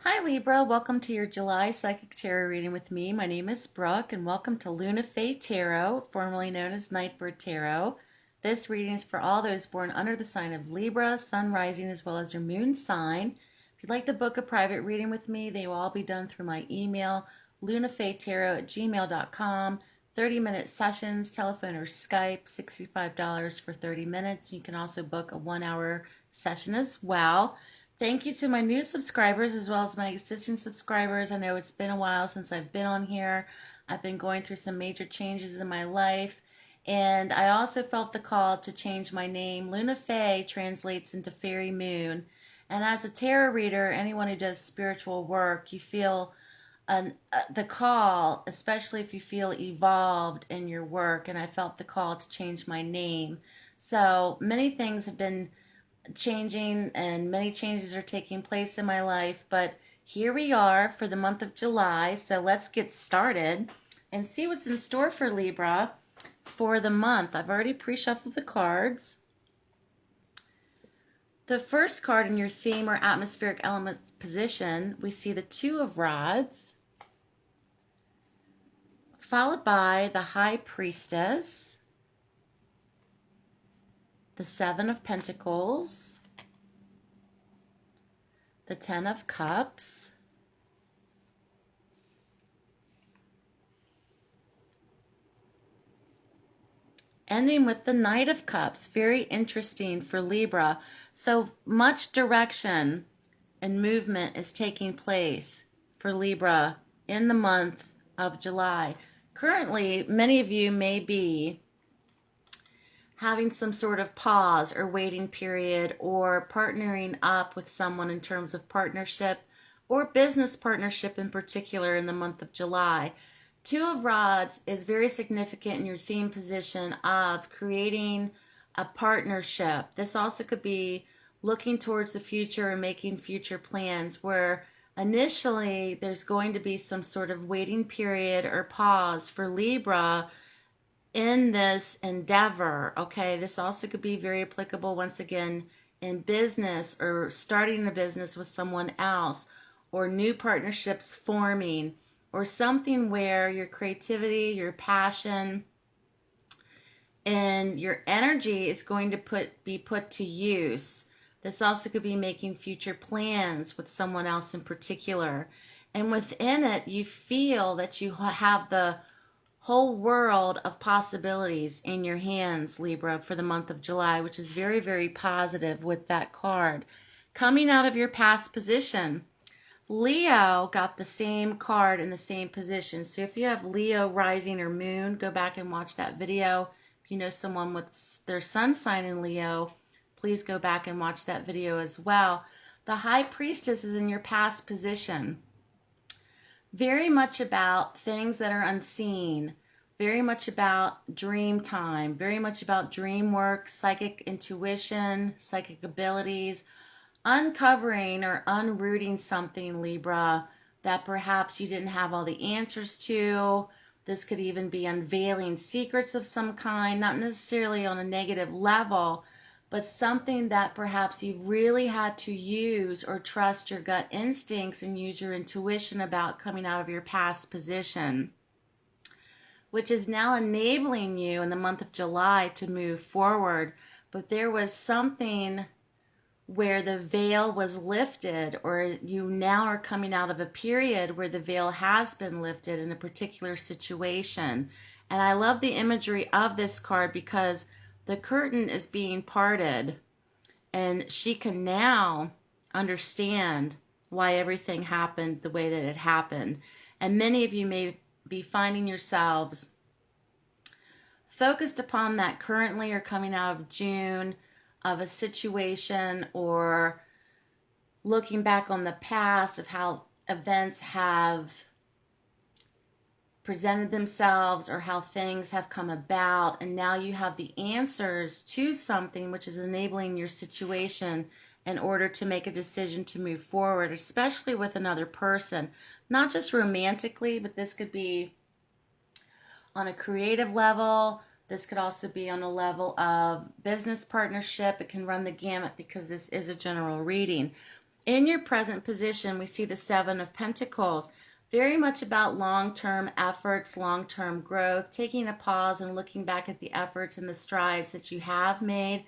Hi Libra, welcome to your July Psychic Tarot reading with me. My name is Brooke and welcome to Lunafaetarot, formerly known as Nightbird Tarot. This reading is for all those born under the sign of Libra, Sun rising, as well as your moon sign. If you'd like to book a private reading with me, they will all be done through my email, lunafaetarot@gmail.com. 30-minute sessions, telephone or Skype, $65 for 30 minutes. You can also book a 1-hour session as well. Thank you to my new subscribers as well as my existing subscribers. I know it's been a while since I've been on here. I've been going through some major changes in my life. And I also felt the call to change my name. Luna Fae translates into fairy moon. And as a tarot reader, anyone who does spiritual work, you feel the call, especially if you feel evolved in your work. And I felt the call to change my name. So many things have been changing and many changes are taking place in my life, but here we are for the month of July. So let's get started and see what's in store for Libra for the month. I've already pre-shuffled the cards. The first card in your theme or atmospheric elements position, we see the Two of Rods, followed by the High Priestess, the Seven of Pentacles, the Ten of Cups, ending with the Knight of Cups. Very interesting for Libra. So much direction and movement is taking place for Libra in the month of July. Currently, many of you may be having some sort of pause or waiting period or partnering up with someone in terms of partnership or business partnership in particular in the month of July. Two of Rods is very significant in your theme position of creating a partnership. This also could be looking towards the future and making future plans where initially there's going to be some sort of waiting period or pause for Libra in this endeavor. Okay, this also could be very applicable once again in business or starting a business with someone else or new partnerships forming or something where your creativity, your passion, and your energy is going to be put to use. This also could be making future plans with someone else in particular. And within it, you feel that you have the whole world of possibilities in your hands, Libra, for the month of July, which is very, very positive with that card. Coming out of your past position, Leo got the same card in the same position. So if you have Leo rising or moon, go back and watch that video. If you know someone with their sun sign in Leo, please go back and watch that video as well. The High Priestess is in your past position. Very much about things that are unseen, very much about dream time, very much about dream work, psychic intuition, psychic abilities, uncovering or unrooting something, Libra, that perhaps you didn't have all the answers to. This could even be unveiling secrets of some kind, not necessarily on a negative level, but something that perhaps you've really had to use or trust your gut instincts and use your intuition about coming out of your past position, which is now enabling you in the month of July to move forward. But there was something where the veil was lifted, or you now are coming out of a period where the veil has been lifted in a particular situation. And I love the imagery of this card because the curtain is being parted and she can now understand why everything happened the way that it happened. And many of you may be finding yourselves focused upon that currently or coming out of June of a situation or looking back on the past of how events have presented themselves or how things have come about, and now you have the answers to something which is enabling your situation in order to make a decision to move forward, especially with another person, not just romantically, but this could be on a creative level. This could also be on a level of business partnership. It can run the gamut because this is a general reading. In your present position, we see the Seven of Pentacles, very much about long-term efforts, long-term growth, taking a pause and looking back at the efforts and the strides that you have made,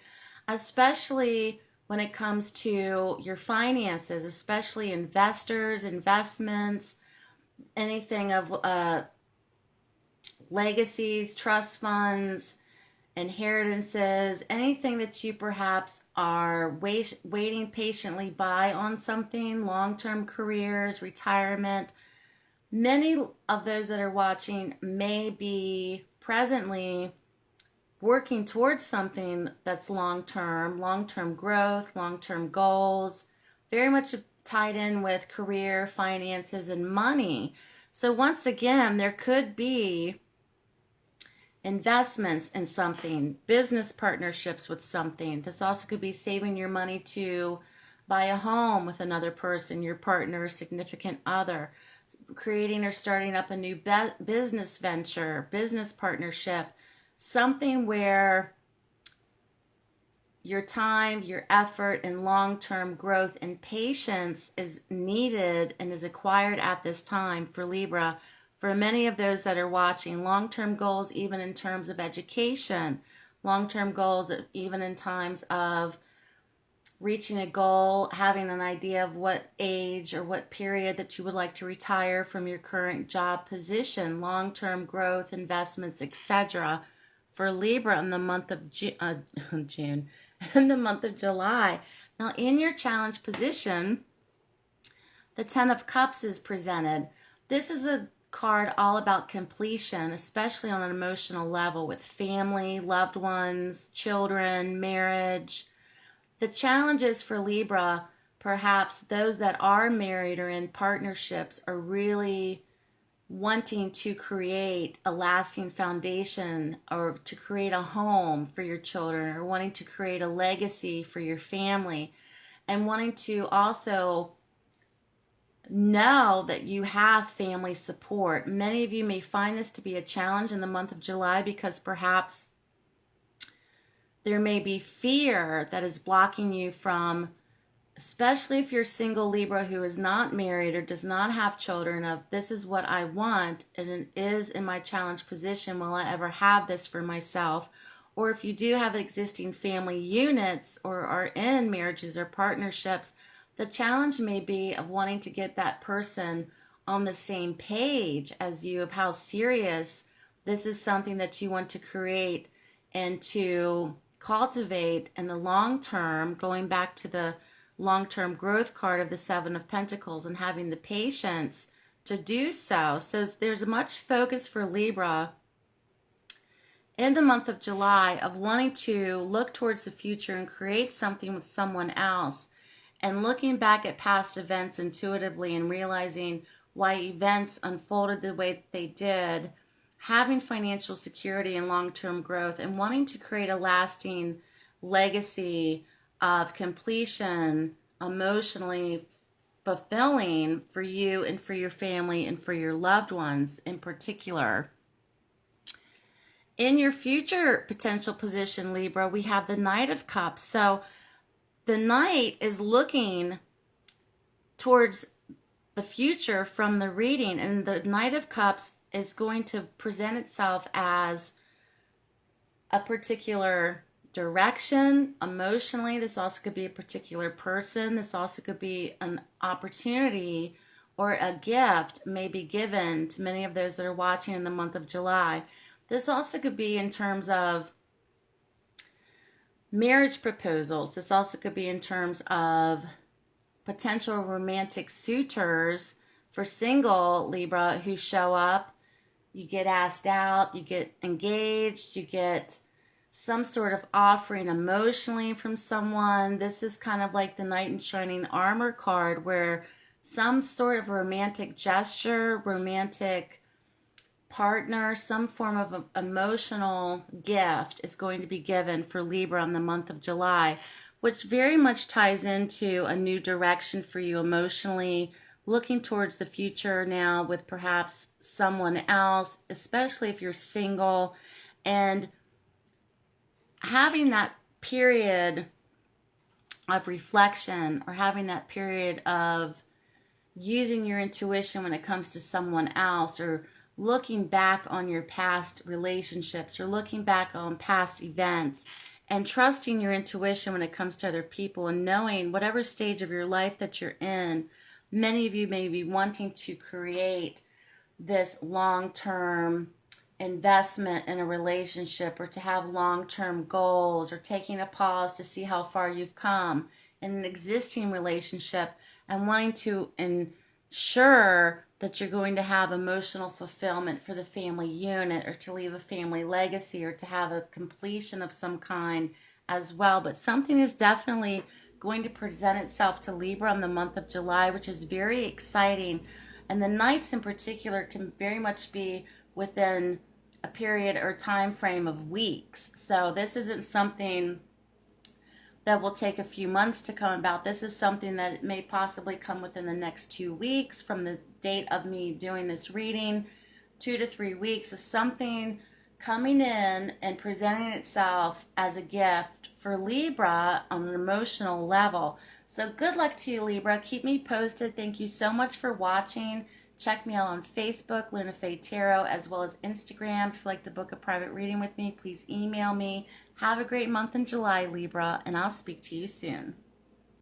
especially when it comes to your finances, especially investors, investments, anything of legacies, trust funds, inheritances, anything that you perhaps are waiting patiently by on something, long-term careers, retirement. Many of those that are watching may be presently working towards something that's long-term growth, long-term goals, very much tied in with career, finances, and money. So once again, there could be investments in something, business partnerships with something. This also could be saving your money to buy a home with another person, your partner or significant other, creating or starting up a new business venture, business partnership, something where your time, your effort, and long-term growth and patience is needed and is acquired at this time for Libra. For many of those that are watching, long-term goals, even in terms of education, long-term goals, even in times of reaching a goal, having an idea of what age or what period that you would like to retire from your current job position, long-term growth, investments, etc. for Libra in the month of June, in the month of July. Now, in your challenge position, the Ten of Cups is presented. This is a card all about completion, especially on an emotional level with family, loved ones, children, marriage. The challenges for Libra, perhaps those that are married or in partnerships, are really wanting to create a lasting foundation or to create a home for your children or wanting to create a legacy for your family and wanting to also know that you have family support. Many of you may find this to be a challenge in the month of July because perhaps there may be fear that is blocking you from, especially if you're single Libra who is not married or does not have children, of this is what I want and it is in my challenge position. Will I ever have this for myself? Or if you do have existing family units or are in marriages or partnerships, the challenge may be of wanting to get that person on the same page as you of how serious this is something that you want to create and to cultivate in the long term, going back to the long-term growth card of the Seven of Pentacles and having the patience to do so. So there's much focus for Libra in the month of July of wanting to look towards the future and create something with someone else, and looking back at past events intuitively and realizing why events unfolded the way that they did, having financial security and long-term growth, and wanting to create a lasting legacy of completion, emotionally fulfilling for you and for your family and for your loved ones in particular. In your future potential position, Libra, we have the Knight of Cups. So the Knight is looking towards the future from the reading, and the Knight of Cups is going to present itself as a particular direction emotionally. This also could be a particular person. This also could be an opportunity or a gift may be given to many of those that are watching in the month of July. This also could be in terms of marriage proposals. This also could be in terms of potential romantic suitors for single Libra who show up. You get asked out, you get engaged, you get some sort of offering emotionally from someone. This is kind of like the Knight in Shining Armor card, where some sort of romantic gesture, romantic partner, some form of emotional gift is going to be given for Libra in the month of July, which very much ties into a new direction for you emotionally, looking towards the future now with perhaps someone else, especially if you're single, and having that period of reflection, or having that period of using your intuition when it comes to someone else, or looking back on your past relationships, or looking back on past events, and trusting your intuition when it comes to other people, and knowing whatever stage of your life that you're in, many of you may be wanting to create this long-term investment in a relationship, or to have long-term goals, or taking a pause to see how far you've come in an existing relationship, and wanting to ensure that you're going to have emotional fulfillment for the family unit, or to leave a family legacy, or to have a completion of some kind as well. But something is definitely going to present itself to Libra in the month of July, which is very exciting. And the nights in particular can very much be within a period or time frame of weeks. So this isn't something that will take a few months to come about. This is something that may possibly come within the next 2 weeks from the date of me doing this reading. 2 to 3 weeks of something coming in and presenting itself as a gift for Libra on an emotional level. So good luck to you, Libra. Keep me posted. Thank you so much for watching. Check me out on Facebook, lunafaetarot, as well as Instagram. If you'd like to book a private reading with me, please email me. Have a great month in July, Libra, and I'll speak to you soon.